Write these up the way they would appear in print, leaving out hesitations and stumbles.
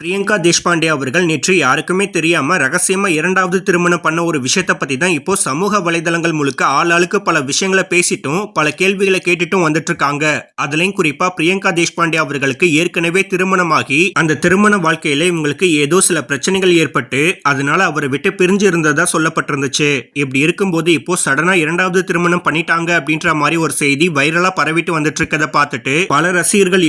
பிரியங்கா தேஷ்பாண்டே அவர்கள் நேற்று யாருக்குமே தெரியாம ரகசியமா இரண்டாவது திருமணம் பண்ண ஒரு விஷயத்தை பத்தி தான் இப்போ சமூக வலைதளங்கள் முழுக்க ஆளாளுக்கு பல விஷயங்களை பேசிட்டும் பல கேள்விகளை கேட்டுட்டும் வந்துட்டு இருக்காங்க. அதுலயும் குறிப்பா பிரியங்கா தேஷ்பாண்டே அவர்களுக்கு ஏற்கனவே திருமணமாகி அந்த திருமண வாழ்க்கையில இவங்களுக்கு ஏதோ சில பிரச்சனைகள் ஏற்பட்டு அதனால அவரை விட்டு பிரிஞ்சு இருந்ததா சொல்லப்பட்டிருந்துச்சு. இப்படி இருக்கும்போது இப்போ சடனா இரண்டாவது திருமணம் பண்ணிட்டாங்க அப்படின்ற மாதிரி ஒரு செய்தி வைரலா பரவிட்டு வந்துட்டு இருக்கதை பார்த்துட்டு பல ரசிகர்கள்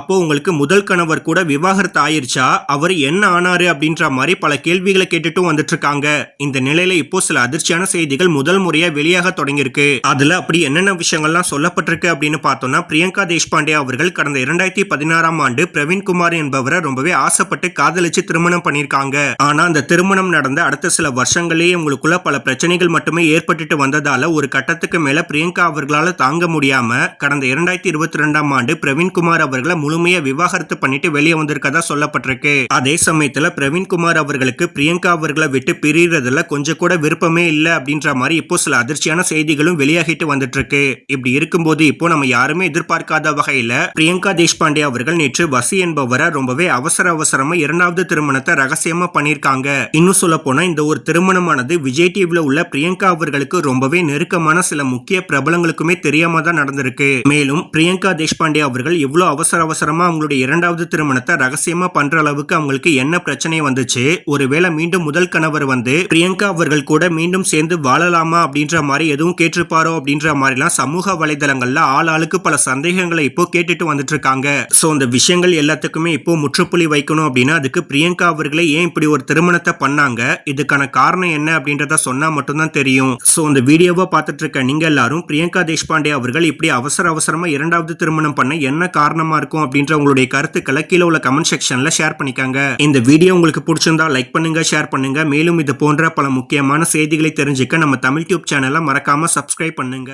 அப்போ உங்களுக்கு முதல் கணவர் கூட விவாகரத்து ஆயிருச்சா, அவர் என்ன ஆனாரு அப்படின்ற மாதிரி பல கேள்விகளை கேட்டுட்டு வந்துட்டு இருக்காங்க. இந்த நிலையில இப்போ சில அதிர்ச்சியான செய்திகள் முதல் முறையா வெளியாக தொடங்கியிருக்கு. அதுல அப்படி என்னென்ன விஷயங்கள்லாம் சொல்லப்பட்டிருக்கு அப்படின்னு பார்த்தோம்னா, பிரியங்கா தேஷ்பாண்டே அவர்கள் கடந்த 2016 ஆண்டு பிரவீன்குமார் என்பவரை ரொம்பவே ஆசைப்பட்டு காதலிச்சு திருமணம் பண்ணிருக்காங்க. ஆனா அந்த திருமணம் நடந்த அடுத்த சில வருஷங்களே உங்களுக்குள்ள பல பிரச்சனைகள் மட்டுமே ஏற்பட்டுட்டு வந்ததால ஒரு கட்டத்துக்கு மேல பிரியங்கா அவர்களால தாங்க முடியாம கடந்த 2022 ஆண்டு பிரவீன்குமார் அவர்களை முழுமையா விவாகரத்து பண்ணிட்டு வெளியே வந்திருக்கதா சொல்லப்பட்டிருக்கு. அதே சமயத்துல பிரவீன்குமார் அவர்களுக்கு பிரியங்கா அவர்களை விட்டு பிரியறதுல கொஞ்சம் கூட விருப்பமே இல்ல அப்படின்ற மாதிரி இப்போ சில அதிர்ச்சியான செய்திகளும் வெளியாகிட்டு வந்துட்டு இருக்கு. இப்படி இருக்கும்போது இப்போ நம்ம யாருமே எதிர்பார்க்காத வகையில பிரியங்கா தேஷ்பாண்டே அவர்கள் நேற்று வசி என்பவரை ரொம்பவே அவசரமா இரண்டாவது திருமணத்தை ரகசியமா பண்ணிருக்காங்க. இன்னும் சொல்ல போனா இந்த ஒரு திருமணமானது விஜய் டிவில உள்ள பிரியங்கா அவர்களுக்கு ரொம்பவே நெருக்கமான சில முக்கிய பிரபலங்களுக்குமே தெரியாம தான் நடந்திருக்கு. மேலும் பிரியங்கா தேஷ்பாண்டே அவர்கள் இவ்வளவு அவசரமா அவங்களுடைய இரண்டாவது திருமணத்தை ரகசியமா பண்ற அளவுக்கு அவங்களுக்கு என்ன பிரச்சனை வந்துச்சு, ஒருவேளை மீண்டும் முதல் கணவர் வந்து பிரியங்கா அவர்கள் கூட மீண்டும் சேர்ந்து வாழலாமா அப்படின்ற மாதிரி எதுவும் கேட்டிருப்பாரோ அப்படின்ற மாதிரிலாம் சமூக வலைதளங்கள்ல ஆளாளுக்கு பல சந்தேகங்களை இப்போ கேட்டுட்டு வந்துட்டு இருக்காங்க. சோ இந்த விஷயங்கள் எல்லாத்துக்குமே இப்போ முற்றுப்புள்ளி வைக்கணும் அப்படின்னா அதுக்கு பிரியங்கா அவர்களே ஏன் இப்படி ஒரு திருமணத்தை பண்ணாங்க, இதுக்கான காரணம் என்ன அப்படின்றத சொன்னா மட்டும்தான் தெரியும். சோ இந்த வீடியோவை பார்த்துட்டு இருக்க நீங்க எல்லாரும் பிரியங்கா தேஷ்பாண்டே அவர்கள் இப்படி அவசரமா இரண்டாவது திருமணம் பண்ண என்ன காரணமா இருக்கும் அப்படின்ற உங்களுடைய கருத்துக்களை கீழே உள்ள கமெண்ட் செக்ஷன்ல ஷேர் பண்ணிக்கங்க. இந்த வீடியோ உங்களுக்கு பிடிச்சிருந்தா லைக் பண்ணுங்க, ஷேர் பண்ணுங்க. மேலும் இது போன்ற பல முக்கியமான செய்திகளை தெரிஞ்சுக்க நம்ம தமிழ் டியூப் சேனலை மறக்காம சப்ஸ்கிரைப் பண்ணுங்க.